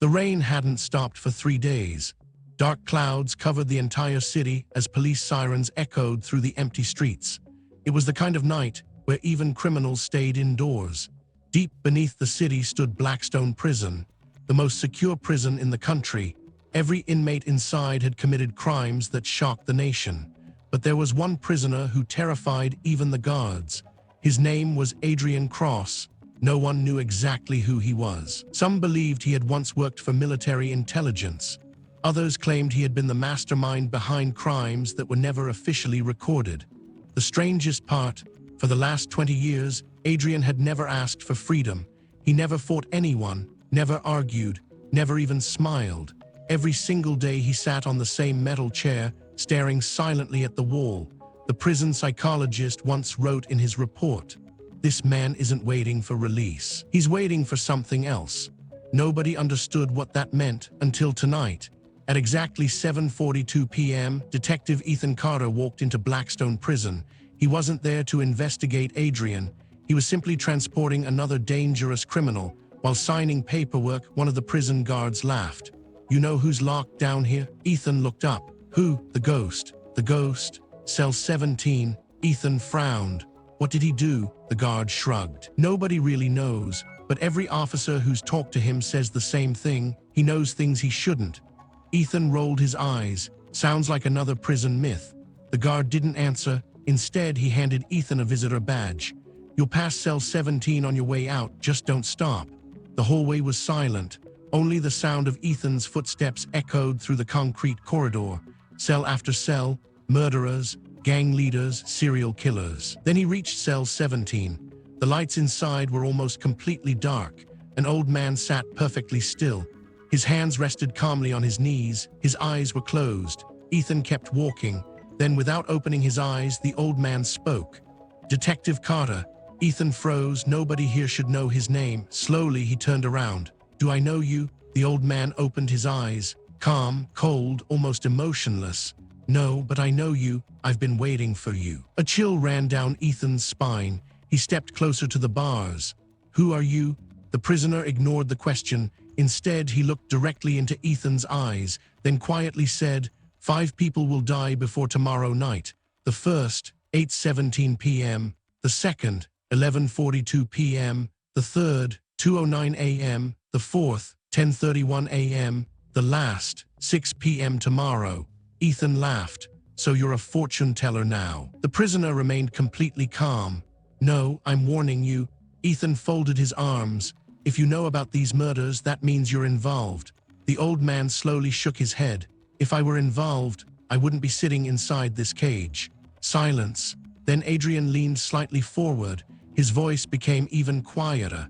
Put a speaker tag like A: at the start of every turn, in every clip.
A: The rain hadn't stopped for 3 days. Dark clouds covered the entire city as police sirens echoed through the empty streets. It was the kind of night where even criminals stayed indoors. Deep beneath the city stood Blackstone Prison, the most secure prison in the country. Every inmate inside had committed crimes that shocked the nation. But there was one prisoner who terrified even the guards. His name was Adrian Cross. No one knew exactly who he was. Some believed he had once worked for military intelligence. Others claimed he had been the mastermind behind crimes that were never officially recorded. The strangest part, for the last 20 years, Adrian had never asked for freedom. He never fought anyone, never argued, never even smiled. Every single day he sat on the same metal chair, staring silently at the wall. The prison psychologist once wrote in his report, "This man isn't waiting for release. He's waiting for something else." Nobody understood what that meant until tonight. At exactly 7:42 p.m., Detective Ethan Carter walked into Blackstone Prison. He wasn't there to investigate Adrian. He was simply transporting another dangerous criminal. While signing paperwork, one of the prison guards laughed. "You know who's locked down here?" Ethan looked up. "Who?" "The ghost." "The ghost? Cell 17. Ethan frowned. "What did he do?" The guard shrugged. "Nobody really knows, but every officer who's talked to him says the same thing. He knows things he shouldn't." Ethan rolled his eyes. "Sounds like another prison myth." The guard didn't answer. Instead, he handed Ethan a visitor badge. "You'll pass cell 17 on your way out, just don't stop." The hallway was silent. Only the sound of Ethan's footsteps echoed through the concrete corridor. Cell after cell, murderers, gang leaders, serial killers. Then he reached cell 17. The lights inside were almost completely dark. An old man sat perfectly still. His hands rested calmly on his knees. His eyes were closed. Ethan kept walking. Then, without opening his eyes, the old man spoke. "Detective Carter." Ethan froze. Nobody here should know his name. Slowly, he turned around. "Do I know you?" The old man opened his eyes. Calm, cold, almost emotionless. "No, but I know you. I've been waiting for you." A chill ran down Ethan's spine. He stepped closer to the bars. "Who are you?" The prisoner ignored the question. Instead, he looked directly into Ethan's eyes, then quietly said, "5 people will die before tomorrow night. The first, 8:17 p.m. The second, 11:42 p.m. The third, 2:09 a.m. The fourth, 10:31 a.m. The last, 6 p.m. tomorrow." Ethan laughed. "So you're a fortune teller now." The prisoner remained completely calm. "No, I'm warning you." Ethan folded his arms. "If you know about these murders, that means you're involved." The old man slowly shook his head. "If I were involved, I wouldn't be sitting inside this cage." Silence. Then Adrian leaned slightly forward. His voice became even quieter.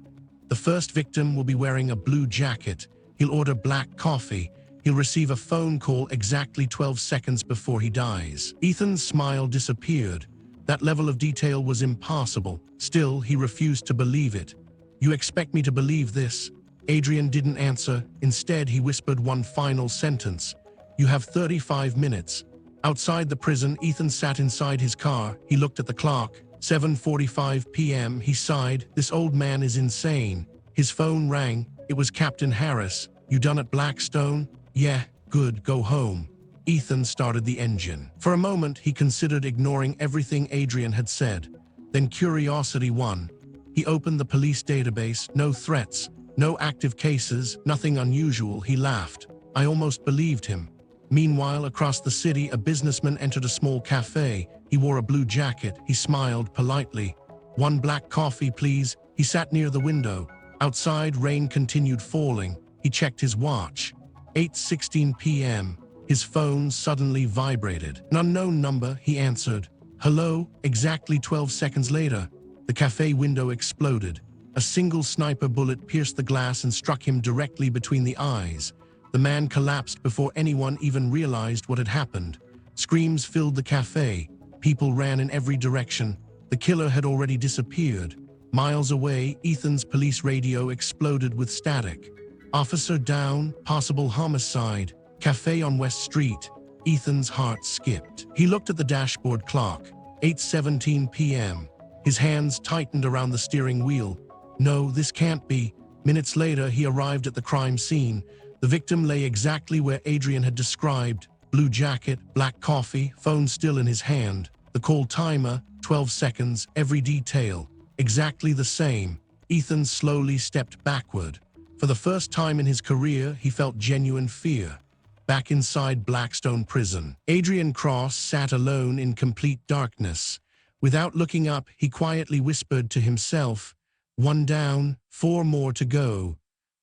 A: "The first victim will be wearing a blue jacket. He'll order black coffee. He'll receive a phone call exactly 12 seconds before he dies." Ethan's smile disappeared. That level of detail was impossible. Still, he refused to believe it. "You expect me to believe this?" Adrian didn't answer. Instead, he whispered one final sentence. "You have 35 minutes." Outside the prison, Ethan sat inside his car. He looked at the clock. 7:45 p.m. He sighed. "This old man is insane." His phone rang. It was Captain Harris. "You done at Blackstone?" "Yeah, good, go home." Ethan started the engine. For a moment, he considered ignoring everything Adrian had said. Then curiosity won. He opened the police database. No threats, no active cases, nothing unusual. He laughed. I almost believed him. Meanwhile, across the city, a businessman entered a small cafe. He wore a blue jacket. He smiled politely. "1 black coffee, please." He sat near the window. Outside, rain continued falling. He checked his watch. 8:16 p.m. His phone suddenly vibrated. "An unknown number," he answered. "Hello?" Exactly 12 seconds later, the cafe window exploded. A single sniper bullet pierced the glass and struck him directly between the eyes. The man collapsed before anyone even realized what had happened. Screams filled the cafe. People ran in every direction. The killer had already disappeared. Miles away, Ethan's police radio exploded with static. "Officer down, possible homicide, cafe on West Street." Ethan's heart skipped. He looked at the dashboard clock. 8:17 p.m. His hands tightened around the steering wheel. "No, this can't be." Minutes later, he arrived at the crime scene. The victim lay exactly where Adrian had described. Blue jacket, black coffee, phone still in his hand. The call timer, 12 seconds, every detail. Exactly the same. Ethan slowly stepped backward. For the first time in his career, he felt genuine fear. Back inside Blackstone Prison, Adrian Cross sat alone in complete darkness. Without looking up, he quietly whispered to himself, "One down, 4 more to go."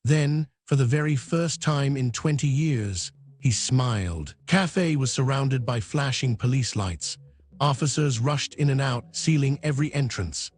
A: Then, for the very first time in 20 years, he smiled. Cafe was surrounded by flashing police lights. Officers rushed in and out, sealing every entrance.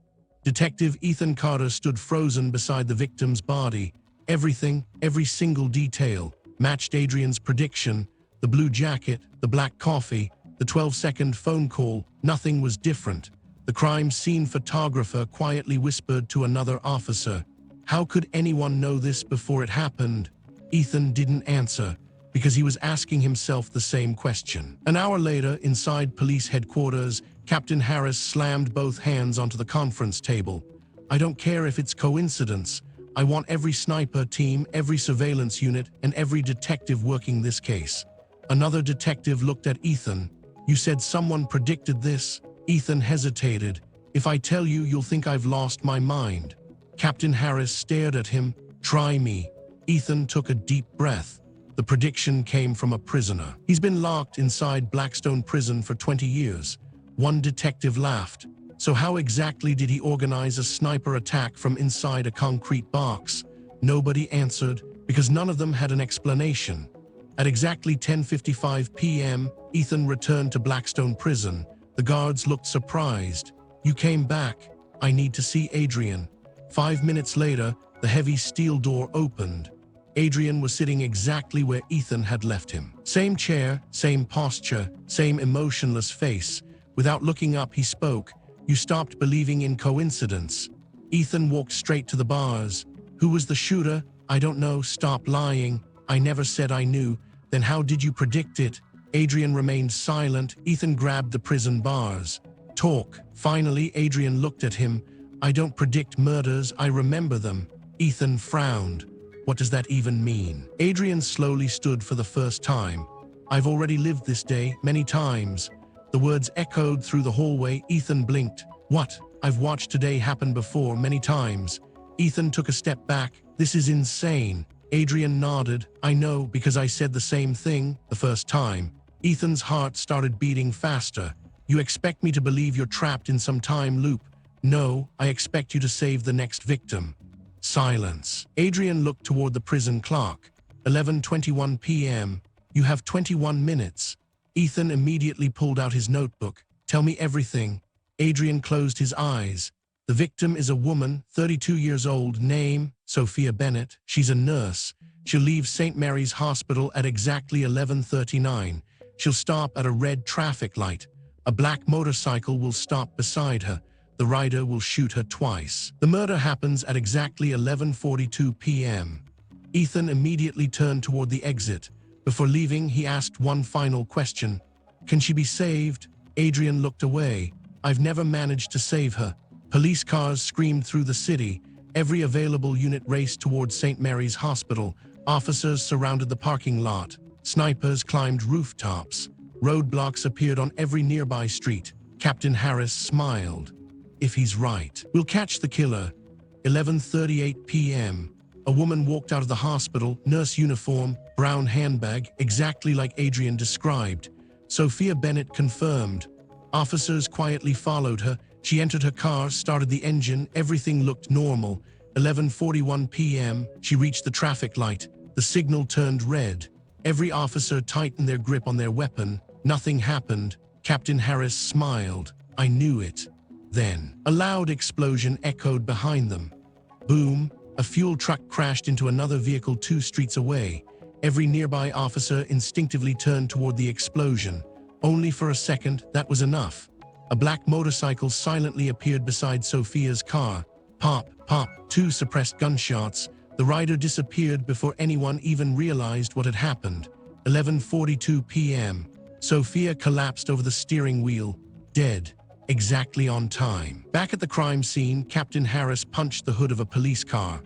A: Detective Ethan Carter stood frozen beside the victim's body. Everything, every single detail, matched Adrian's prediction. The blue jacket, the black coffee, the 12-second phone call, nothing was different. The crime scene photographer quietly whispered to another officer, "How could anyone know this before it happened?" Ethan didn't answer, because he was asking himself the same question. An hour later, inside police headquarters, Captain Harris slammed both hands onto the conference table. "I don't care if it's coincidence. I want every sniper team, every surveillance unit, and every detective working this case." Another detective looked at Ethan. "You said someone predicted this?" Ethan hesitated. "If I tell you, you'll think I've lost my mind." Captain Harris stared at him. "Try me." Ethan took a deep breath. The prediction came from a prisoner. "He's been locked inside Blackstone Prison for 20 years. One detective laughed. "So how exactly did he organize a sniper attack from inside a concrete box?" Nobody answered, because none of them had an explanation. At exactly 10:55 p.m., Ethan returned to Blackstone Prison. The guards looked surprised. "You came back. I need to see Adrian." 5 minutes later, the heavy steel door opened. Adrian was sitting exactly where Ethan had left him. Same chair, same posture, same emotionless face. Without looking up, he spoke. "You stopped believing in coincidence." Ethan walked straight to the bars. "Who was the shooter?" "I don't know. Stop lying. I never said I knew." "Then how did you predict it?" Adrian remained silent. Ethan grabbed the prison bars. "Talk." Finally, Adrian looked at him. "I don't predict murders. I remember them." Ethan frowned. "What does that even mean?" Adrian slowly stood for the first time. "I've already lived this day many times." The words echoed through the hallway. Ethan blinked. "What?" "I've watched today happen before many times." Ethan took a step back. "This is insane." Adrian nodded. "I know, because I said the same thing the first time." Ethan's heart started beating faster. "You expect me to believe you're trapped in some time loop?" "No, I expect you to save the next victim." Silence. Adrian looked toward the prison clock. 11:21 p.m. "You have 21 minutes. Ethan immediately pulled out his notebook. "Tell me everything." Adrian closed his eyes. "The victim is a woman, 32 years old, name Sophia Bennett. She's a nurse. She'll leave St. Mary's Hospital at exactly 11:39. She'll stop at a red traffic light. A black motorcycle will stop beside her. The rider will shoot her twice. The murder happens at exactly 11:42 p.m. Ethan immediately turned toward the exit. Before leaving, he asked one final question. "Can she be saved?" Adrian looked away. "I've never managed to save her." Police cars screamed through the city. Every available unit raced toward St. Mary's Hospital. Officers surrounded the parking lot. Snipers climbed rooftops. Roadblocks appeared on every nearby street. Captain Harris smiled. "If he's right, we'll catch the killer." 11:38 p.m. A woman walked out of the hospital, nurse uniform, brown handbag, exactly like Adrian described. Sophia Bennett confirmed. Officers quietly followed her. She entered her car, started the engine. Everything looked normal. 11:41 p.m. She reached the traffic light. The signal turned red. Every officer tightened their grip on their weapon. Nothing happened. Captain Harris smiled. "I knew it." Then, a loud explosion echoed behind them. Boom! A fuel truck crashed into another vehicle 2 streets away. Every nearby officer instinctively turned toward the explosion. Only for a second, that was enough. A black motorcycle silently appeared beside Sophia's car. Pop, pop, 2 suppressed gunshots. The rider disappeared before anyone even realized what had happened. 11:42 p.m. Sophia collapsed over the steering wheel, dead. Exactly on time. Back at the crime scene, Captain Harris punched the hood of a police car.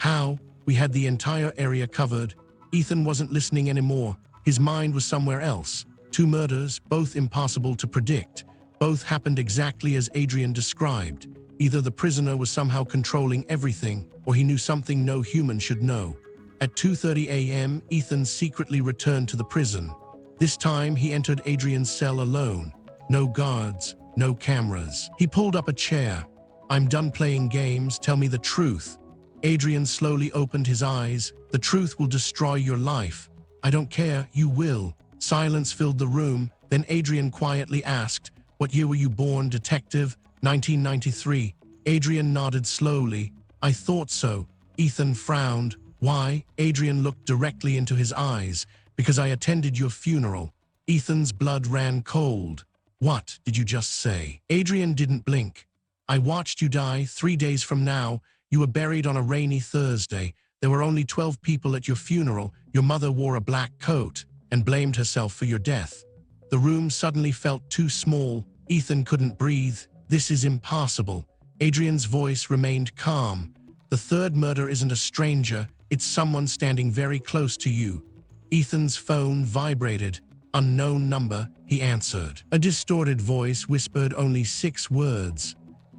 A: How? We had the entire area covered. Ethan wasn't listening anymore. His mind was somewhere else. 2 murders, both impossible to predict. Both happened exactly as Adrian described. Either the prisoner was somehow controlling everything, or he knew something no human should know. At 2:30 a.m., Ethan secretly returned to the prison. This time, he entered Adrian's cell alone. No guards, no cameras. He pulled up a chair. "I'm done playing games, tell me the truth." Adrian slowly opened his eyes. "The truth will destroy your life." "I don't care, you will." Silence filled the room. Then Adrian quietly asked, "What year were you born, detective?" 1993. Adrian nodded slowly. "I thought so." Ethan frowned. "Why?" Adrian looked directly into his eyes. "Because I attended your funeral." Ethan's blood ran cold. "What did you just say?" Adrian didn't blink. "I watched you die 3 days from now. You were buried on a rainy Thursday. There were only 12 people at your funeral. Your mother wore a black coat and blamed herself for your death." The room suddenly felt too small. Ethan couldn't breathe. "This is impossible." Adrian's voice remained calm. "The third murder isn't a stranger. It's someone standing very close to you." Ethan's phone vibrated. "Unknown number," he answered. A distorted voice whispered only 6 words.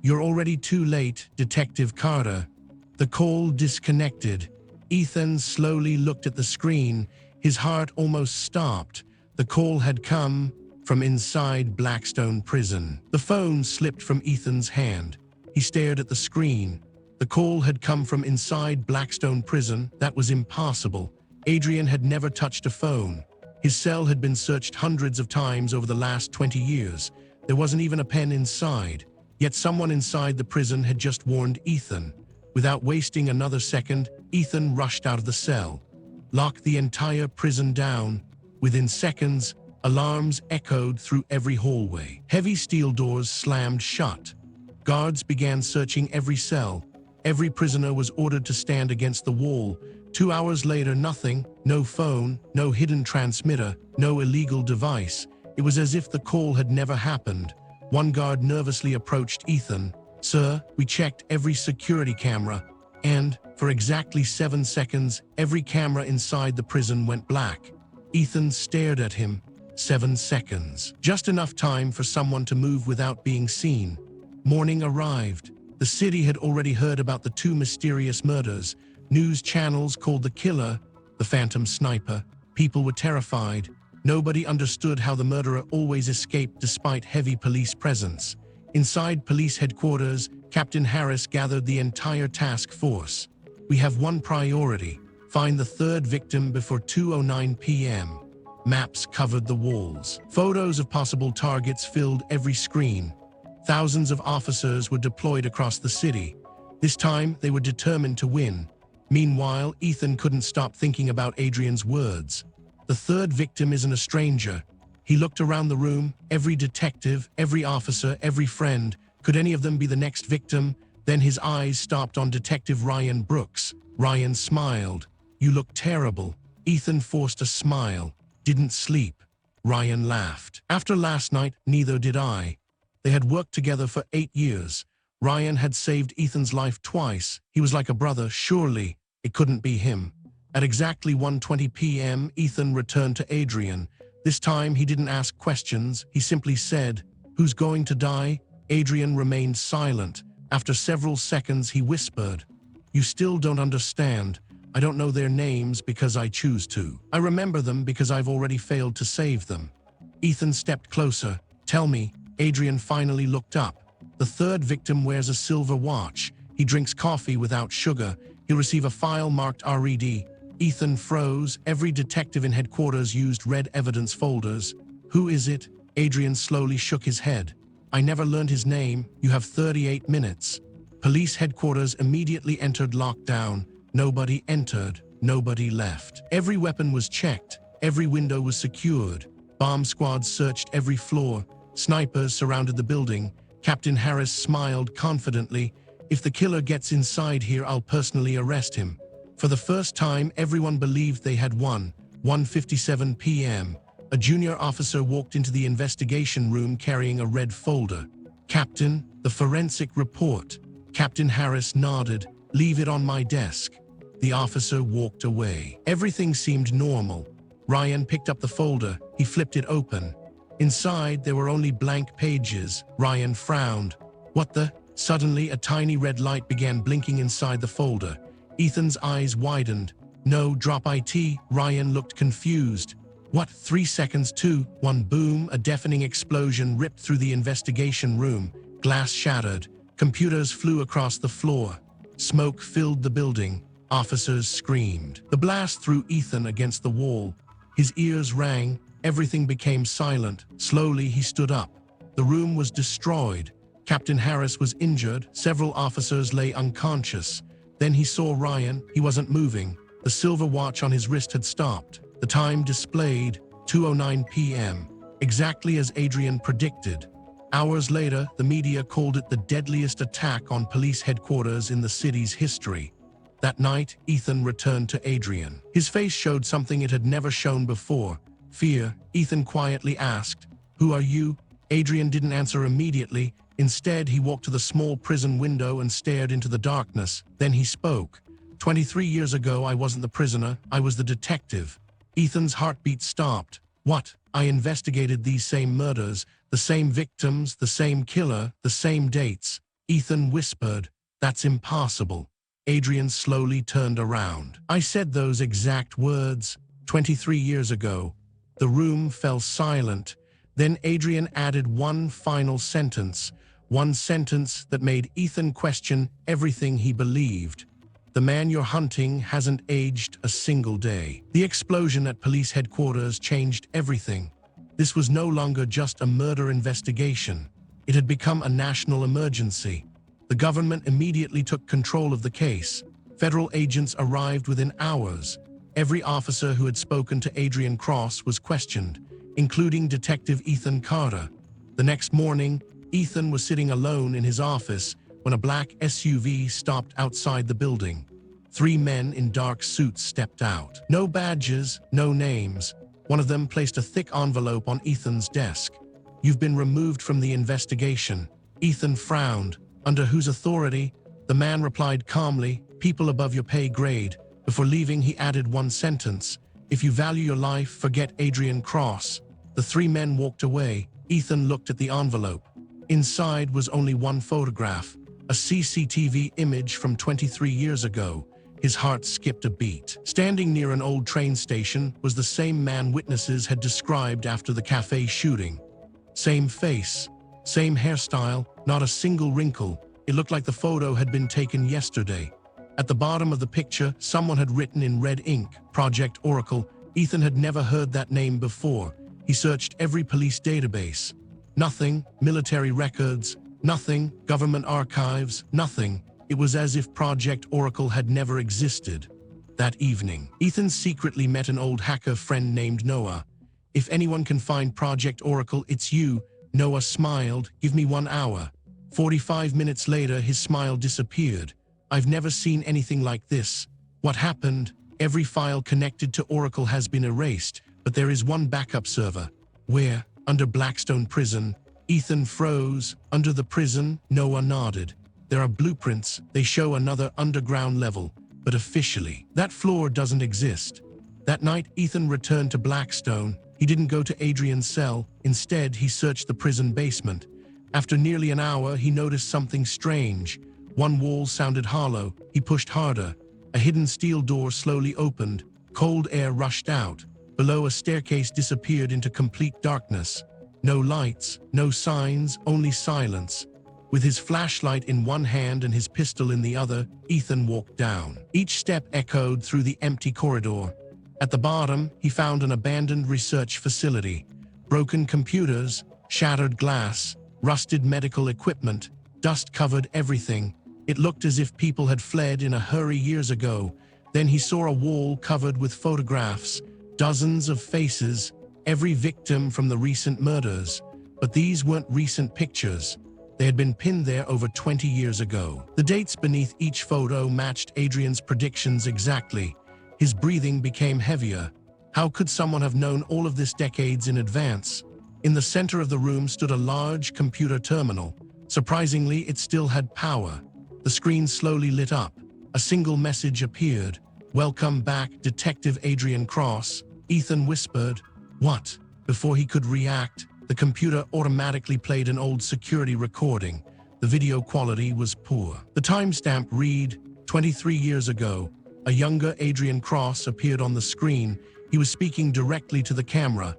A: "You're already too late, Detective Carter." The call disconnected. Ethan slowly looked at the screen. His heart almost stopped. The call had come from inside Blackstone Prison. The phone slipped from Ethan's hand. He stared at the screen. The call had come from inside Blackstone Prison. That was impossible. Adrian had never touched a phone. His cell had been searched hundreds of times over the last 20 years. There wasn't even a pen inside. Yet someone inside the prison had just warned Ethan. Without wasting another second, Ethan rushed out of the cell, locked the entire prison down. Within seconds, alarms echoed through every hallway. Heavy steel doors slammed shut. Guards began searching every cell. Every prisoner was ordered to stand against the wall. 2 hours later, nothing. No phone, no hidden transmitter, no illegal device. It was as if the call had never happened. One guard nervously approached Ethan. "Sir, we checked every security camera, and, for exactly 7 seconds, every camera inside the prison went black." Ethan stared at him. 7 seconds. Just enough time for someone to move without being seen. Morning arrived. The city had already heard about the 2 mysterious murders. News channels called the killer the Phantom Sniper. People were terrified. Nobody understood how the murderer always escaped despite heavy police presence. Inside police headquarters, Captain Harris gathered the entire task force. "We have one priority: find the 3rd victim before 2:09 p.m. Maps covered the walls. Photos of possible targets filled every screen. Thousands of officers were deployed across the city. This time, they were determined to win. Meanwhile, Ethan couldn't stop thinking about Adrian's words. The 3rd victim isn't a stranger. He looked around the room, every detective, every officer, every friend. Could any of them be the next victim? Then his eyes stopped on Detective Ryan Brooks. Ryan smiled. "You look terrible." Ethan forced a smile. "Didn't sleep." Ryan laughed. "After last night, neither did I." They had worked together for 8 years. Ryan had saved Ethan's life twice. He was like a brother. Surely it couldn't be him. At exactly 1:20 p.m., Ethan returned to Adrian. This time, he didn't ask questions. He simply said, "Who's going to die?" Adrian remained silent. After several seconds, he whispered, "You still don't understand. I don't know their names because I choose to. I remember them because I've already failed to save them." Ethan stepped closer. "Tell me." Adrian finally looked up. "The 3rd victim wears a silver watch. He drinks coffee without sugar. He'll receive a file marked RED. Ethan froze. Every detective in headquarters used red evidence folders. "Who is it?" Adrian slowly shook his head. "I never learned his name. You have 38 minutes. Police headquarters immediately entered lockdown. Nobody entered. Nobody left. Every weapon was checked. Every window was secured. Bomb squads searched every floor. Snipers surrounded the building. Captain Harris smiled confidently. "If the killer gets inside here, I'll personally arrest him." For the first time, everyone believed they had won. 1:57 p.m. A junior officer walked into the investigation room carrying a red folder. "Captain, the forensic report." Captain Harris nodded. "Leave it on my desk." The officer walked away. Everything seemed normal. Ryan picked up the folder. He flipped it open. Inside, there were only blank pages. Ryan frowned. What the? Suddenly, a tiny red light began blinking inside the folder. Ethan's eyes widened. No, drop IT. Ryan looked confused. What? 3 seconds, 2, 1, boom. A deafening explosion ripped through the investigation room. Glass shattered. Computers flew across the floor. Smoke filled the building. Officers screamed. The blast threw Ethan against the wall. His ears rang. Everything became silent. Slowly, he stood up. The room was destroyed. Captain Harris was injured. Several officers lay unconscious. Then he saw Ryan. He wasn't moving. The silver watch on his wrist had stopped. The time displayed 2:09 p.m., exactly as Adrian predicted. Hours later, the media called it the deadliest attack on police headquarters in the city's history. That night, Ethan returned to Adrian. His face showed something it had never shown before. Fear. Ethan quietly asked, "Who are you?" Adrian didn't answer immediately. Instead, he walked to the small prison window and stared into the darkness. Then he spoke. 23 years ago, I wasn't the prisoner, I was the detective." Ethan's heartbeat stopped. What? I investigated these same murders, the same victims, the same killer, the same dates. Ethan whispered, "That's impossible." Adrian slowly turned around. I said those exact words 23 years ago. The room fell silent. Then Adrian added one final sentence, one sentence that made Ethan question everything he believed. "The man you're hunting hasn't aged a single day." The explosion at police headquarters changed everything. This was no longer just a murder investigation. It had become a national emergency. The government immediately took control of the case. Federal agents arrived within hours. Every officer who had spoken to Adrian Cross was questioned, including Detective Ethan Carter. The next morning, Ethan was sitting alone in his office when a black SUV stopped outside the building. 3 men in dark suits stepped out. No badges, no names. One of them placed a thick envelope on Ethan's desk. "You've been removed from the investigation." Ethan frowned. "Under whose authority?" The man replied calmly, "People above your pay grade." Before leaving, he added one sentence, "If you value your life, forget Adrian Cross." The 3 men walked away. Ethan looked at the envelope. Inside was only one photograph, a CCTV image from 23 years ago. His heart skipped a beat. Standing near an old train station was the same man witnesses had described after the cafe shooting. Same face, same hairstyle, not a single wrinkle. It looked like the photo had been taken yesterday. At the bottom of the picture, someone had written in red ink, Project Oracle. Ethan had never heard that name before. He searched every police database. Nothing, military records, nothing, government archives, nothing. It was as if Project Oracle had never existed. That evening, Ethan secretly met an old hacker friend named Noah. "If anyone can find Project Oracle, it's you." Noah smiled. "Give me 1 hour." 45 minutes later, his smile disappeared. "I've never seen anything like this." "What happened?" "Every file connected to Oracle has been erased, but there is one backup server." "Where?" "Under Blackstone Prison." Ethan froze. "Under the prison?" Noah nodded. "There are blueprints. They show another underground level, but officially, that floor doesn't exist." That night, Ethan returned to Blackstone. He didn't go to Adrian's cell. Instead, he searched the prison basement. After nearly an hour, he noticed something strange. One wall sounded hollow. He pushed harder. A hidden steel door slowly opened. Cold air rushed out. Below, a staircase disappeared into complete darkness. No lights, no signs, only silence. With his flashlight in one hand and his pistol in the other, Ethan walked down. Each step echoed through the empty corridor. At the bottom, he found an abandoned research facility. Broken computers, shattered glass, rusted medical equipment, dust covered everything. It looked as if people had fled in a hurry years ago. Then he saw a wall covered with photographs, dozens of faces, every victim from the recent murders. But these weren't recent pictures. They had been pinned there over 20 years ago. The dates beneath each photo matched Adrian's predictions exactly. His breathing became heavier. How could someone have known all of this decades in advance? In the center of the room stood a large computer terminal. Surprisingly, it still had power. The screen slowly lit up. A single message appeared. "Welcome back, Detective Adrian Cross." Ethan whispered, "What?" Before he could react, the computer automatically played an old security recording. The video quality was poor. The timestamp read, 23 years ago, a younger Adrian Cross appeared on the screen. He was speaking directly to the camera.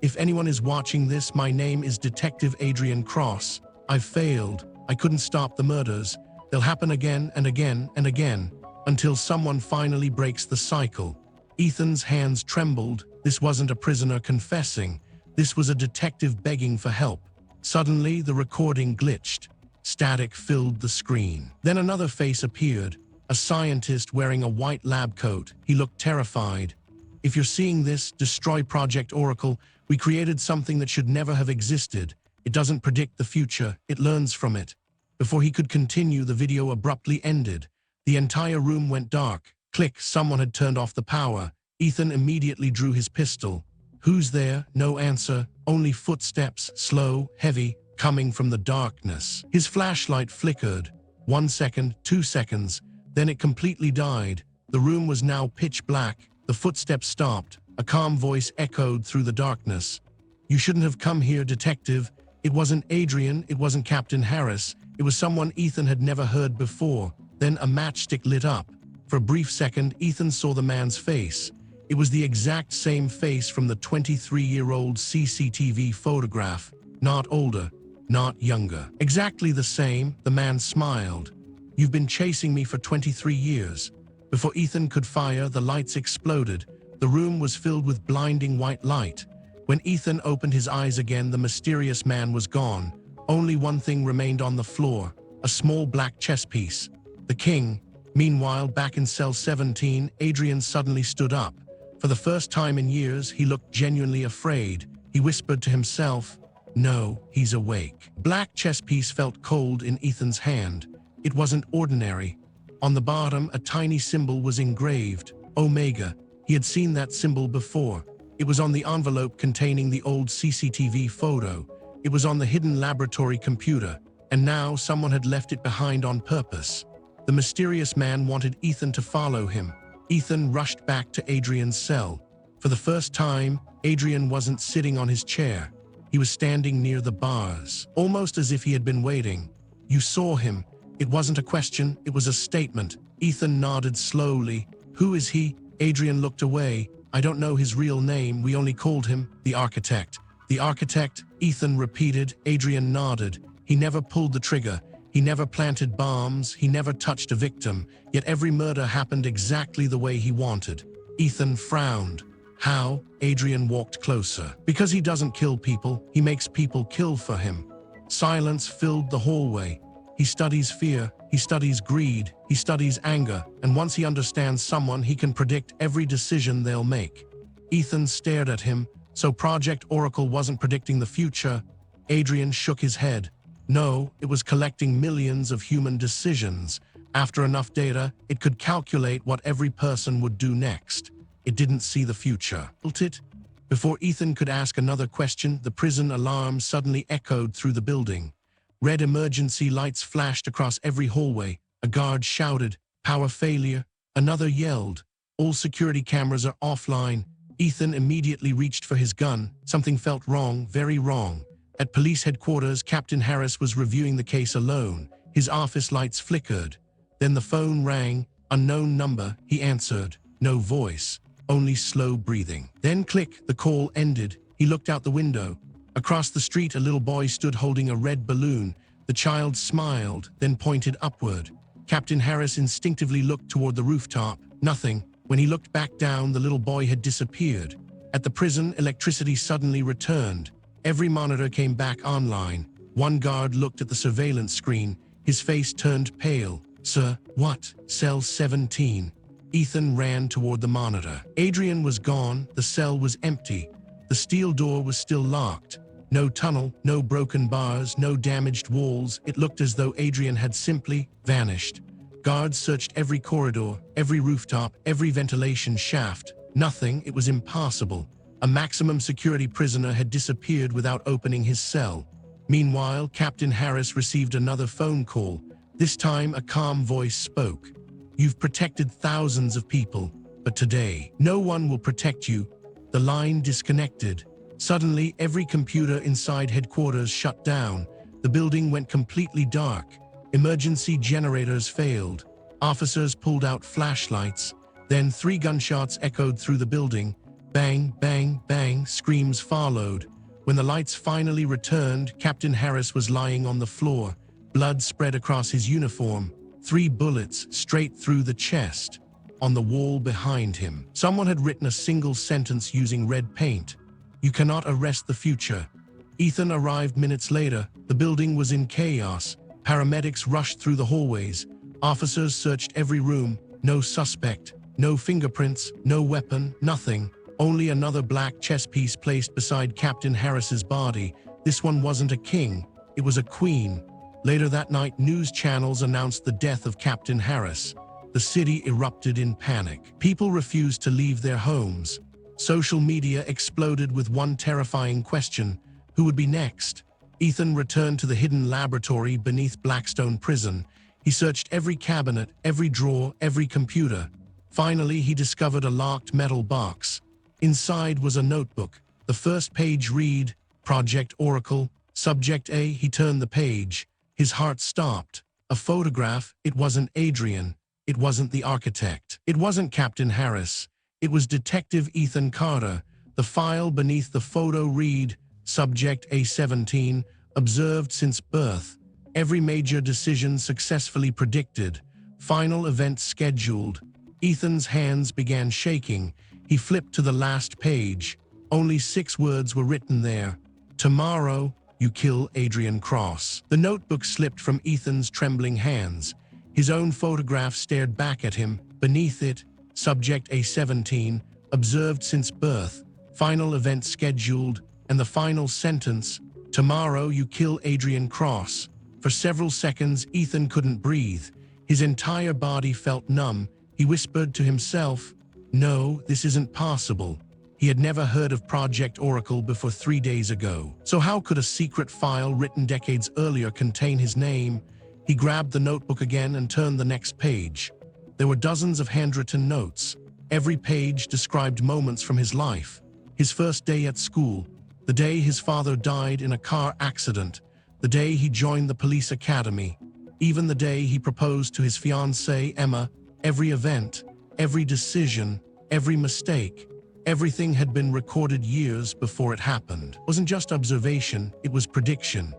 A: "If anyone is watching this, my name is Detective Adrian Cross. I've failed. I couldn't stop the murders. They'll happen again and again and again, until someone finally breaks the cycle." Ethan's hands trembled. This wasn't a prisoner confessing. This was a detective begging for help. Suddenly, the recording glitched. Static filled the screen. Then another face appeared, a scientist wearing a white lab coat. He looked terrified. "If you're seeing this, destroy Project Oracle. We created something that should never have existed. It doesn't predict the future, it learns from it." Before he could continue, the video abruptly ended. The entire room went dark. Click, someone had turned off the power. Ethan immediately drew his pistol. "Who's there?" No answer, only footsteps, slow, heavy, coming from the darkness. His flashlight flickered. 1 second, 2 seconds, then it completely died. The room was now pitch black. The footsteps stopped. A calm voice echoed through the darkness. "You shouldn't have come here, Detective." It wasn't Adrian, it wasn't Captain Harris. It was someone Ethan had never heard before. Then a matchstick lit up. For a brief second, Ethan saw the man's face. It was the exact same face from the 23-year-old CCTV photograph. Not older, not younger. Exactly the same. The man smiled. "You've been chasing me for 23 years. Before Ethan could fire, the lights exploded. The room was filled with blinding white light. When Ethan opened his eyes again, the mysterious man was gone. Only one thing remained on the floor, a small black chess piece. The king. Meanwhile, back in cell 17, Adrian suddenly stood up. For the first time in years, he looked genuinely afraid. He whispered to himself, "No, he's awake." Black chess piece felt cold in Ethan's hand. It wasn't ordinary. On the bottom, a tiny symbol was engraved, Omega. He had seen that symbol before. It was on the envelope containing the old CCTV photo. It was on the hidden laboratory computer, and now someone had left it behind on purpose. The mysterious man wanted Ethan to follow him. Ethan rushed back to Adrian's cell. For the first time, Adrian wasn't sitting on his chair. He was standing near the bars, almost as if he had been waiting. "You saw him." It wasn't a question, it was a statement. Ethan nodded slowly. "Who is he?" Adrian looked away. "I don't know his real name, we only called him the Architect." "The Architect?" Ethan repeated. Adrian nodded. "He never pulled the trigger. He never planted bombs. He never touched a victim. Yet every murder happened exactly the way he wanted." Ethan frowned. "How?" Adrian walked closer. "Because he doesn't kill people, he makes people kill for him." Silence filled the hallway. "He studies fear, he studies greed, he studies anger, and once he understands someone, he can predict every decision they'll make." Ethan stared at him. So Project Oracle wasn't predicting the future? Adrian shook his head. No, it was collecting millions of human decisions. After enough data, it could calculate what every person would do next. It didn't see the future. Before Ethan could ask another question, the prison alarm suddenly echoed through the building. Red emergency lights flashed across every hallway. A guard shouted, "Power failure." Another yelled, "All security cameras are offline." Ethan immediately reached for his gun. Something felt wrong, very wrong. At police headquarters, Captain Harris was reviewing the case alone. His office lights flickered. Then the phone rang. Unknown number. He answered. No voice, only slow breathing. Then click, the call ended. He looked out the window. Across the street, a little boy stood holding a red balloon. The child smiled, then pointed upward. Captain Harris instinctively looked toward the rooftop. Nothing. When he looked back down, the little boy had disappeared. At the prison, electricity suddenly returned. Every monitor came back online. One guard looked at the surveillance screen. His face turned pale. "Sir, what?" "Cell 17. Ethan ran toward the monitor. Adrian was gone. The cell was empty. The steel door was still locked. No tunnel, no broken bars, no damaged walls. It looked as though Adrian had simply vanished. Guards searched every corridor, every rooftop, every ventilation shaft. Nothing. It was impossible. A maximum security prisoner had disappeared without opening his cell. Meanwhile, Captain Harris received another phone call. This time, a calm voice spoke. You've protected thousands of people, but today, no one will protect you. The line disconnected. Suddenly, every computer inside headquarters shut down. The building went completely dark. Emergency generators failed. Officers pulled out flashlights. Then 3 gunshots echoed through the building. Bang, bang, bang, screams followed. When the lights finally returned, Captain Harris was lying on the floor. Blood spread across his uniform. 3 bullets straight through the chest. On the wall behind him, someone had written a single sentence using red paint. "You cannot arrest the future." Ethan arrived minutes later. The building was in chaos. Paramedics rushed through the hallways. Officers searched every room. No suspect, no fingerprints, no weapon, nothing. Only another black chess piece placed beside Captain Harris's body. This one wasn't a king, it was a queen. Later that night, news channels announced the death of Captain Harris. The city erupted in panic. People refused to leave their homes. Social media exploded with one terrifying question: who would be next? Ethan returned to the hidden laboratory beneath Blackstone Prison. He searched every cabinet, every drawer, every computer. Finally, he discovered a locked metal box. Inside was a notebook. The first page read, "Project Oracle, Subject A." He turned the page. His heart stopped. A photograph. It wasn't Adrian. It wasn't the architect. It wasn't Captain Harris. It was Detective Ethan Carter. The file beneath the photo read, "Subject A17, observed since birth. Every major decision successfully predicted. Final event scheduled." Ethan's hands began shaking. He flipped to the last page. Only 6 words were written there. "Tomorrow, you kill Adrian Cross." The notebook slipped from Ethan's trembling hands. His own photograph stared back at him. Beneath it, "Subject A17, observed since birth. Final event scheduled." And the final sentence, "Tomorrow, you kill Adrian Cross." For several seconds, Ethan couldn't breathe. His entire body felt numb. He whispered to himself, "No, this isn't possible." He had never heard of Project Oracle before 3 days ago. So how could a secret file written decades earlier contain his name? He grabbed the notebook again and turned the next page. There were dozens of handwritten notes. Every page described moments from his life. His first day at school, the day his father died in a car accident, the day he joined the police academy, even the day he proposed to his fiancée, Emma. Every event, every decision, every mistake, everything had been recorded years before it happened. It wasn't just observation, it was prediction.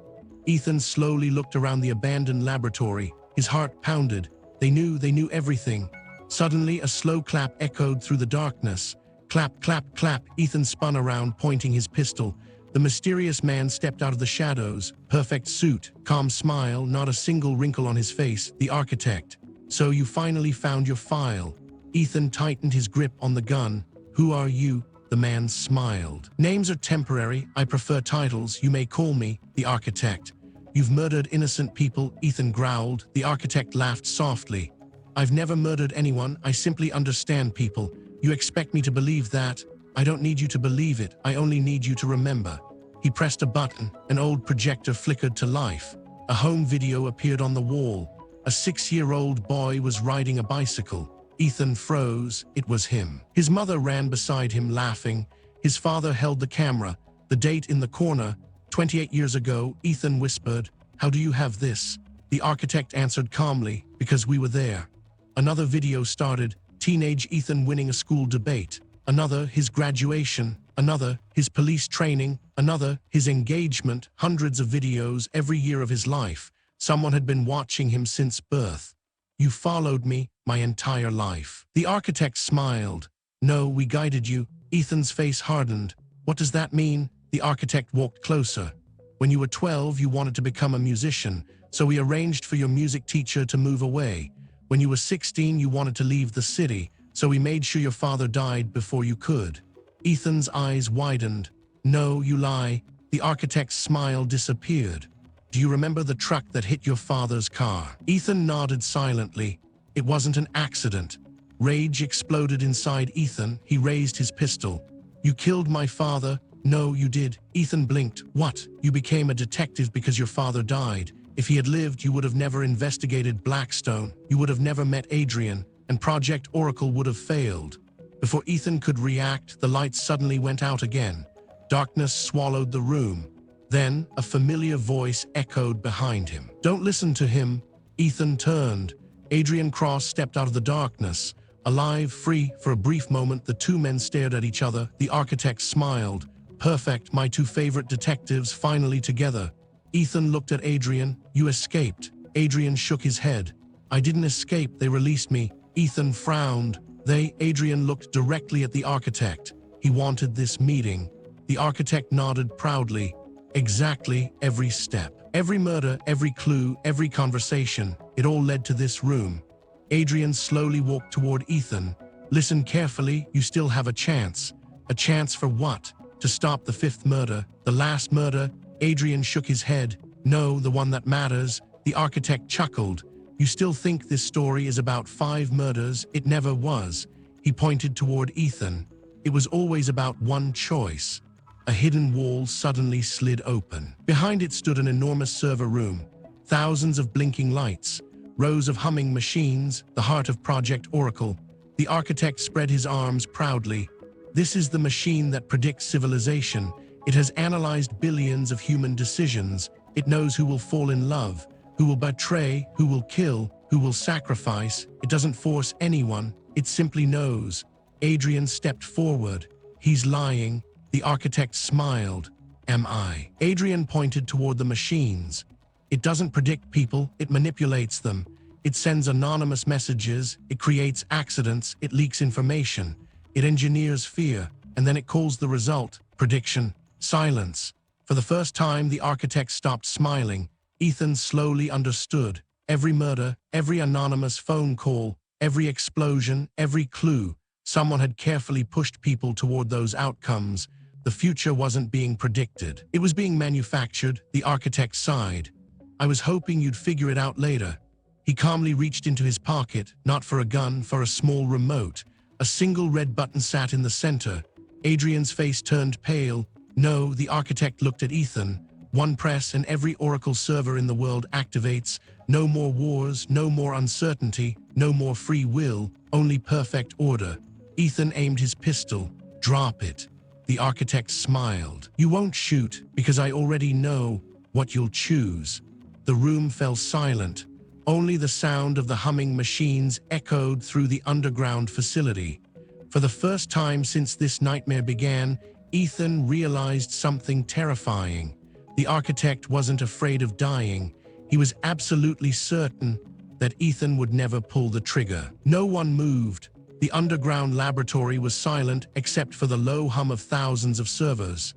A: Ethan slowly looked around the abandoned laboratory. His heart pounded. They knew everything. Suddenly, a slow clap echoed through the darkness. Clap, clap, clap. Ethan spun around, pointing his pistol. The mysterious man stepped out of the shadows. Perfect suit, calm smile, not a single wrinkle on his face. The architect. "So you finally found your file." Ethan tightened his grip on the gun. "Who are you?" The man smiled. "Names are temporary. I prefer titles. You may call me the architect." "You've murdered innocent people," Ethan growled. The architect laughed softly. "I've never murdered anyone. I simply understand people. You expect me to believe that? I don't need you to believe it. I only need you to remember." He pressed a button. An old projector flickered to life. A home video appeared on the wall. A 6-year-old boy was riding a bicycle. Ethan froze. It was him. His mother ran beside him, laughing. His father held the camera. The date in the corner, 28 years ago. Ethan whispered, "How do you have this?" The architect answered calmly, "Because we were there." Another video started. Teenage Ethan winning a school debate. Another, his graduation. Another, his police training. Another, his engagement. Hundreds of videos every year of his life. Someone had been watching him since birth. "You followed me my entire life." The architect smiled. "No, we guided you." Ethan's face hardened. "What does that mean?" The architect walked closer. "When you were 12, you wanted to become a musician, so we arranged for your music teacher to move away. When you were 16, you wanted to leave the city, so we made sure your father died before you could." Ethan's eyes widened. "No, you lie." The architect's smile disappeared. "Do you remember the truck that hit your father's car?" Ethan nodded silently. It wasn't an accident. Rage exploded inside Ethan. He raised his pistol. "You killed my father." "No, you did." Ethan blinked. "What? You became a detective because your father died. If he had lived, you would have never investigated Blackstone. You would have never met Adrian. and Project Oracle would have failed. Before Ethan could react, the lights suddenly went out again. Darkness swallowed the room. Then, a familiar voice echoed behind him. "Don't listen to him." Ethan turned. Adrian Cross stepped out of the darkness. Alive, free. For a brief moment, the two men stared at each other. The architect smiled. "Perfect, my two favorite detectives finally together." Ethan looked at Adrian. "You escaped." Adrian shook his head. "I didn't escape, they released me." Ethan frowned. Adrian looked directly at the architect. He wanted this meeting. The architect nodded proudly. Exactly, every step. Every murder, every clue, every conversation, it all led to this room. Adrian slowly walked toward Ethan. "Listen carefully, you still have a chance." "A chance for what?" "To stop the fifth murder, the last murder." Adrian shook his head. "No, the one that matters." The architect chuckled. "You still think this story is about 5 murders? It never was." He pointed toward Ethan. "It was always about one choice." A hidden wall suddenly slid open. Behind it stood an enormous server room. Thousands of blinking lights. Rows of humming machines, the heart of Project Oracle. The architect spread his arms proudly. "This is the machine that predicts civilization. It has analyzed billions of human decisions. It knows who will fall in love, who will betray, who will kill, who will sacrifice. It doesn't force anyone, it simply knows." Adrian stepped forward. "He's lying." The architect smiled. "Am I?" Adrian pointed toward the machines. "It doesn't predict people, it manipulates them. It sends anonymous messages, it creates accidents, it leaks information. It engineers fear, and then it calls the result, prediction." Silence. For the first time, the architect stopped smiling. Ethan slowly understood. Every murder, every anonymous phone call, every explosion, every clue. Someone had carefully pushed people toward those outcomes. The future wasn't being predicted. It was being manufactured, the architect sighed. "I was hoping you'd figure it out later." He calmly reached into his pocket, not for a gun, for a small remote. A single red button sat in the center. Adrian's face turned pale. "No," the architect looked at Ethan. "One press and every Oracle server in the world activates. No more wars, no more uncertainty, no more free will, only perfect order." Ethan aimed his pistol. "Drop it." The architect smiled. "You won't shoot, because I already know what you'll choose." The room fell silent. Only the sound of the humming machines echoed through the underground facility. For the first time since this nightmare began, Ethan realized something terrifying. The architect wasn't afraid of dying. He was absolutely certain that Ethan would never pull the trigger. No one moved. The underground laboratory was silent except for the low hum of thousands of servers.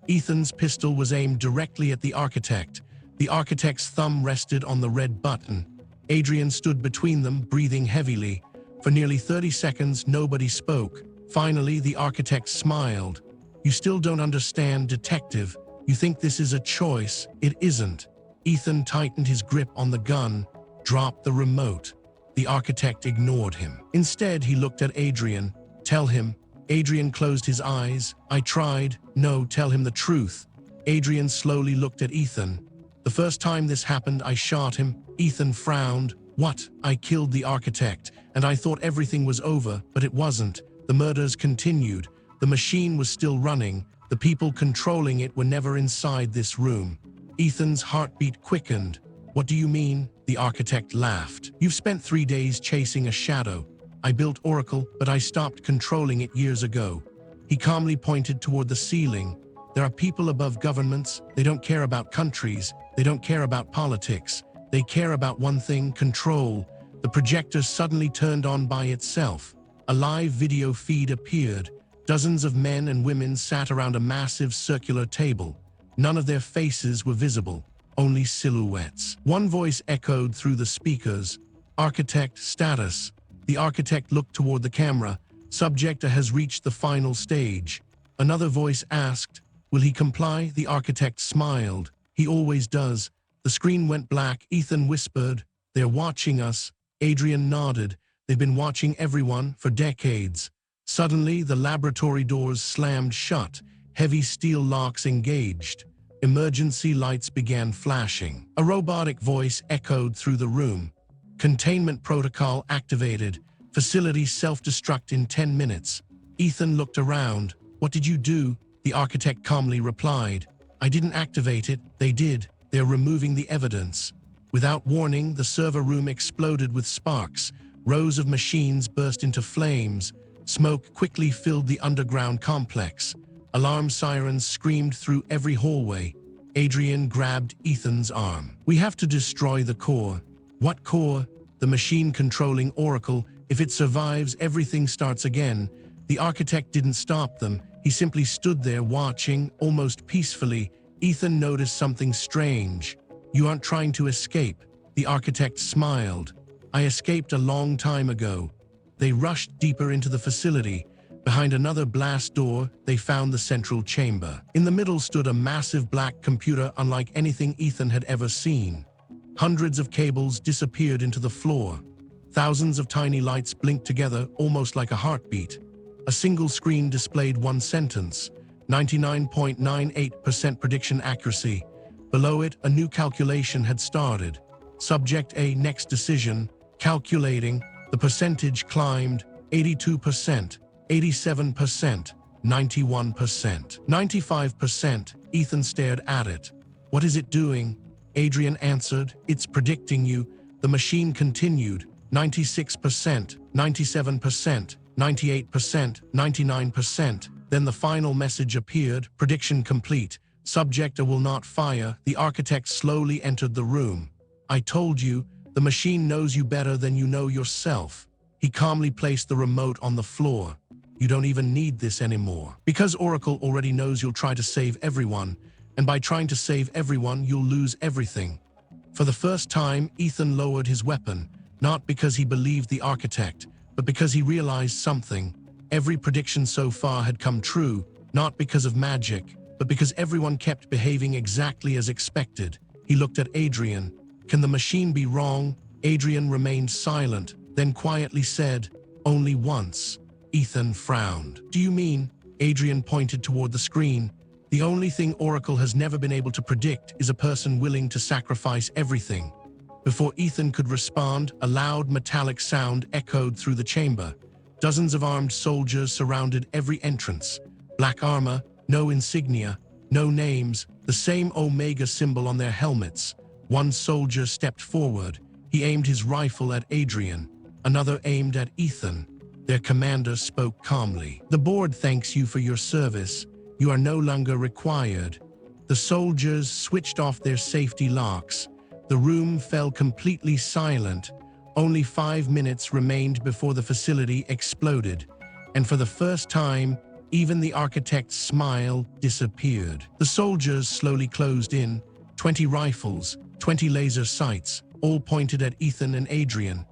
A: Ethan's pistol was aimed directly at the architect. The architect's thumb rested on the red button. Adrian stood between them, breathing heavily. For nearly 30 seconds, nobody spoke. Finally, the architect smiled. "You still don't understand, detective. You think this is a choice. It isn't." Ethan tightened his grip on the gun, dropped the remote. The architect ignored him. Instead, he looked at Adrian. "Tell him." Adrian closed his eyes. "I tried." "No, tell him the truth." Adrian slowly looked at Ethan. "The first time this happened, I shot him." Ethan frowned. "What?" "I killed the architect, and I thought everything was over, but it wasn't. The murders continued. The machine was still running. The people controlling it were never inside this room." Ethan's heartbeat quickened. "What do you mean?" The architect laughed. "You've spent 3 days chasing a shadow. I built Oracle, but I stopped controlling it years ago." He calmly pointed toward the ceiling. "There are people above governments. They don't care about countries. They don't care about politics. They care about one thing: control." The projector suddenly turned on by itself. A live video feed appeared. Dozens of men and women sat around a massive circular table. None of their faces were visible, only silhouettes. One voice echoed through the speakers. "Architect status." The architect looked toward the camera. "Subject has reached the final stage." Another voice asked, "Will he comply?" The architect smiled. "He always does." The screen went black. Ethan whispered, "They're watching us." Adrian nodded. "They've been watching everyone for decades." Suddenly, the laboratory doors slammed shut. Heavy steel locks engaged. Emergency lights began flashing. A robotic voice echoed through the room. "Containment protocol activated. Facility self-destruct in 10 minutes. Ethan looked around. What did you do? The architect calmly replied. I didn't activate it. They did. They're removing the evidence. Without warning, the server room exploded with sparks. Rows of machines burst into flames. Smoke quickly filled the underground complex. Alarm sirens screamed through every hallway. Adrian grabbed Ethan's arm. We have to destroy the core. What core? The machine controlling Oracle. If it survives, everything starts again. The architect didn't stop them. He simply stood there watching, almost peacefully. Ethan noticed something strange. You aren't trying to escape. The architect smiled. I escaped a long time ago. They rushed deeper into the facility. Behind another blast door, they found the central chamber. In the middle stood a massive black computer unlike anything Ethan had ever seen. Hundreds of cables disappeared into the floor. Thousands of tiny lights blinked together, almost like a heartbeat. A single screen displayed one sentence, 99.98% prediction accuracy. Below it, a new calculation had started. Subject A, next decision, calculating. The percentage climbed, 82%, 87%, 91%, 95%. Ethan stared at it. What is it doing? Adrian answered, it's predicting you. The machine continued, 96%, 97%, 98%, 99%. Then the final message appeared, prediction complete. Subject A will not fire. The architect slowly entered the room. I told you, the machine knows you better than you know yourself. He calmly placed the remote on the floor. You don't even need this anymore. Because Oracle already knows you'll try to save everyone, and by trying to save everyone, you'll lose everything. For the first time, Ethan lowered his weapon, not because he believed the architect, but because he realized something. Every prediction so far had come true, not because of magic, but because everyone kept behaving exactly as expected. He looked at Adrian. Can the machine be wrong? Adrian remained silent, then quietly said, only once. Ethan frowned. Do you mean? Adrian pointed toward the screen. The only thing Oracle has never been able to predict is a person willing to sacrifice everything. Before Ethan could respond, a loud metallic sound echoed through the chamber. Dozens of armed soldiers surrounded every entrance. Black armor, no insignia, no names, the same Omega symbol on their helmets. One soldier stepped forward. He aimed his rifle at Adrian. Another aimed at Ethan. Their commander spoke calmly. The board thanks you for your service. You are no longer required. The soldiers switched off their safety locks. The room fell completely silent. Only 5 minutes remained before the facility exploded. And for the first time, even the architect's smile disappeared. The soldiers slowly closed in. 20 rifles, 20 laser sights, all pointed at Ethan and Adrian.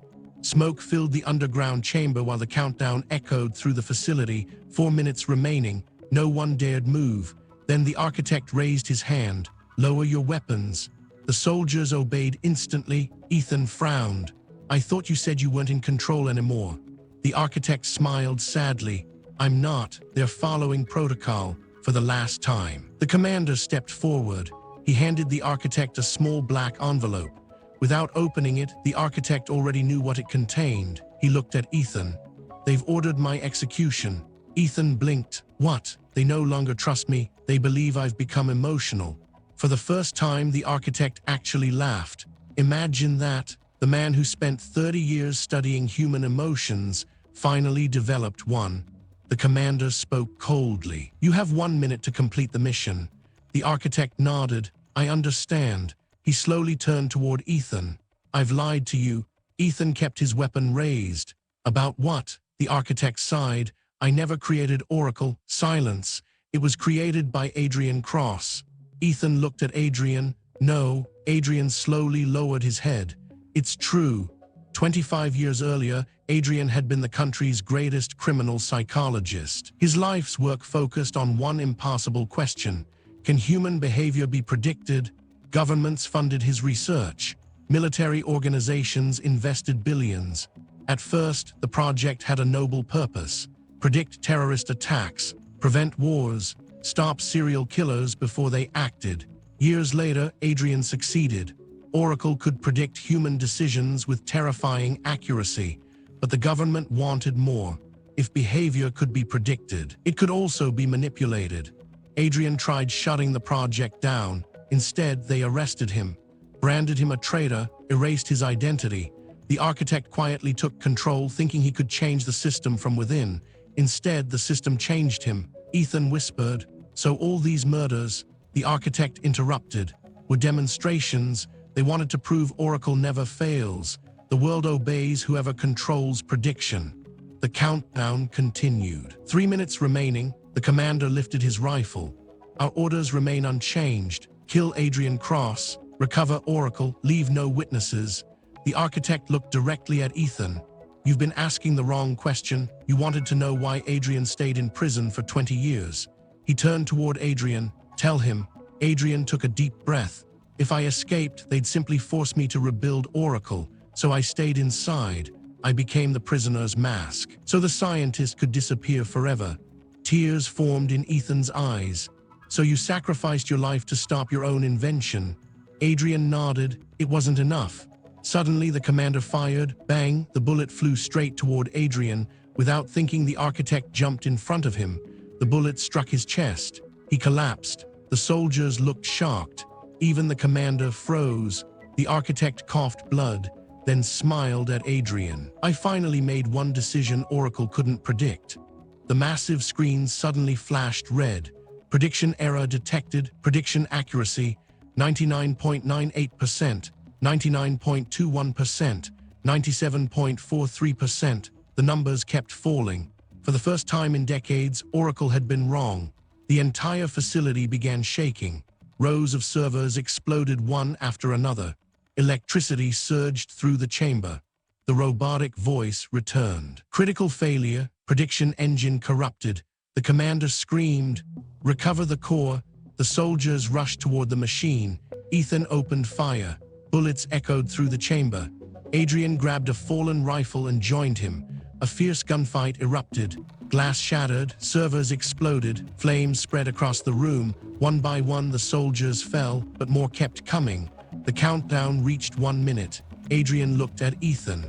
A: Smoke filled the underground chamber while the countdown echoed through the facility. 4 minutes remaining. No one dared move. Then the architect raised his hand. Lower your weapons. The soldiers obeyed instantly. Ethan frowned. I thought you said you weren't in control anymore. The architect smiled sadly. I'm not. They're following protocol for the last time. The commander stepped forward. He handed the architect a small black envelope. Without opening it, the architect already knew what it contained. He looked at Ethan. They've ordered my execution. Ethan blinked. What? They no longer trust me. They believe I've become emotional. For the first time, the architect actually laughed. Imagine that. The man who spent 30 years studying human emotions finally developed one. The commander spoke coldly. You have 1 minute to complete the mission. The architect nodded. I understand. He slowly turned toward Ethan. I've lied to you. Ethan kept his weapon raised. About what? The architect sighed. I never created Oracle. Silence. It was created by Adrian Cross. Ethan looked at Adrian. No. Adrian slowly lowered his head. It's true. 25 years earlier, Adrian had been the country's greatest criminal psychologist. His life's work focused on one impossible question. Can human behavior be predicted? Governments funded his research. Military organizations invested billions. At first, the project had a noble purpose: predict terrorist attacks, prevent wars, stop serial killers before they acted. Years later, Adrian succeeded. Oracle could predict human decisions with terrifying accuracy. But the government wanted more. If behavior could be predicted, it could also be manipulated. Adrian tried shutting the project down. Instead, they arrested him, branded him a traitor, erased his identity. The architect quietly took control, thinking he could change the system from within. Instead, the system changed him. Ethan whispered, "So all these murders," the architect interrupted, "were demonstrations. They wanted to prove Oracle never fails. The world obeys whoever controls prediction." The countdown continued. 3 minutes remaining, the commander lifted his rifle. "Our orders remain unchanged. Kill Adrian Cross, recover Oracle, leave no witnesses." The architect looked directly at Ethan. "You've been asking the wrong question. You wanted to know why Adrian stayed in prison for 20 years. He turned toward Adrian. "Tell him." Adrian took a deep breath. "If I escaped, they'd simply force me to rebuild Oracle. So I stayed inside. I became the prisoner's mask, so the scientist could disappear forever." Tears formed in Ethan's eyes. "So you sacrificed your life to stop your own invention?" Adrian nodded. It wasn't enough. Suddenly, the commander fired. Bang! The bullet flew straight toward Adrian. Without thinking, the architect jumped in front of him. The bullet struck his chest. He collapsed. The soldiers looked shocked. Even the commander froze. The architect coughed blood, then smiled at Adrian. "I finally made one decision Oracle couldn't predict." The massive screen suddenly flashed red. "Prediction error detected. Prediction accuracy 99.98%, 99.21%, 97.43%. The numbers kept falling. For the first time in decades, Oracle had been wrong. The entire facility began shaking. Rows of servers exploded one after another. Electricity surged through the chamber. The robotic voice returned. "Critical failure. Prediction engine corrupted." The commander screamed, "Recover the core." The soldiers rushed toward the machine. Ethan opened fire. Bullets echoed through the chamber. Adrian grabbed a fallen rifle and joined him. A fierce gunfight erupted. Glass shattered, servers exploded, flames spread across the room. One by one, the soldiers fell, but more kept coming. The countdown reached 1 minute. Adrian looked at Ethan.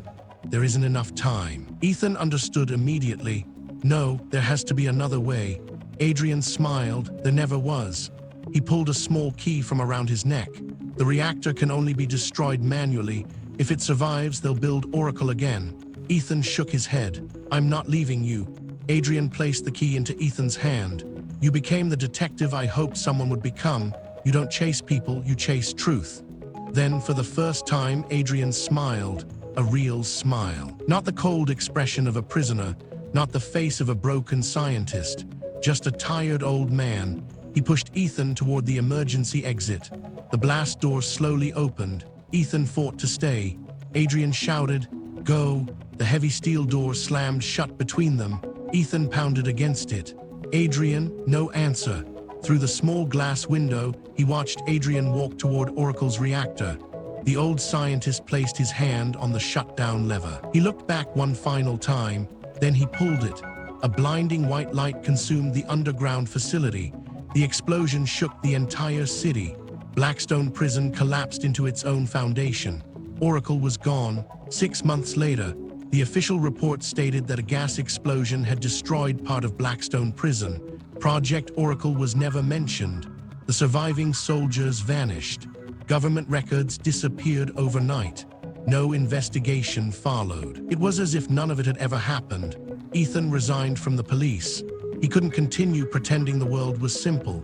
A: "There isn't enough time." Ethan understood immediately. "No, there has to be another way." Adrian smiled. "There never was." He pulled a small key from around his neck. "The reactor can only be destroyed manually. If it survives, they'll build Oracle again." Ethan shook his head. "I'm not leaving you." Adrian placed the key into Ethan's hand. "You became the detective I hoped someone would become. You don't chase people, you chase truth." Then, for the first time, Adrian smiled. A real smile. Not the cold expression of a prisoner, not the face of a broken scientist. Just a tired old man. He pushed Ethan toward the emergency exit. The blast door slowly opened. Ethan fought to stay. Adrian shouted, "Go!" The heavy steel door slammed shut between them. Ethan pounded against it. "Adrian," no answer. Through the small glass window, he watched Adrian walk toward Oracle's reactor. The old scientist placed his hand on the shutdown lever. He looked back one final time, then he pulled it. A blinding white light consumed the underground facility. The explosion shook the entire city. Blackstone Prison collapsed into its own foundation. Oracle was gone. 6 months later, the official report stated that a gas explosion had destroyed part of Blackstone Prison. Project Oracle was never mentioned. The surviving soldiers vanished. Government records disappeared overnight. No investigation followed. It was as if none of it had ever happened. Ethan resigned from the police. He couldn't continue pretending the world was simple.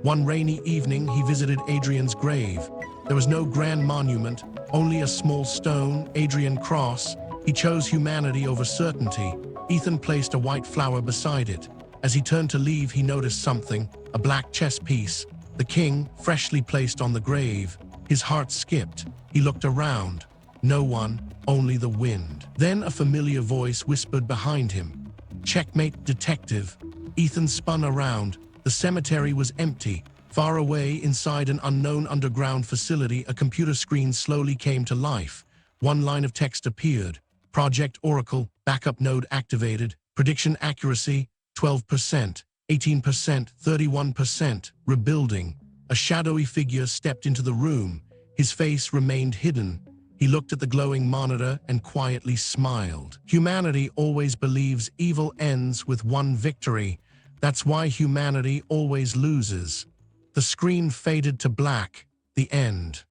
A: One rainy evening, he visited Adrian's grave. There was no grand monument, only a small stone, Adrian Cross. He chose humanity over certainty. Ethan placed a white flower beside it. As he turned to leave, he noticed something, a black chess piece. The king, freshly placed on the grave. His heart skipped. He looked around. No one, only the wind. Then a familiar voice whispered behind him, "Checkmate, detective." Ethan spun around. The cemetery was empty. Far away, inside an unknown underground facility, a computer screen slowly came to life. One line of text appeared. Project Oracle, backup node activated. Prediction accuracy, 12%, 18%, 31%, rebuilding. A shadowy figure stepped into the room. His face remained hidden. He looked at the glowing monitor and quietly smiled. Humanity always believes evil ends with one victory. That's why humanity always loses. The screen faded to black. The end.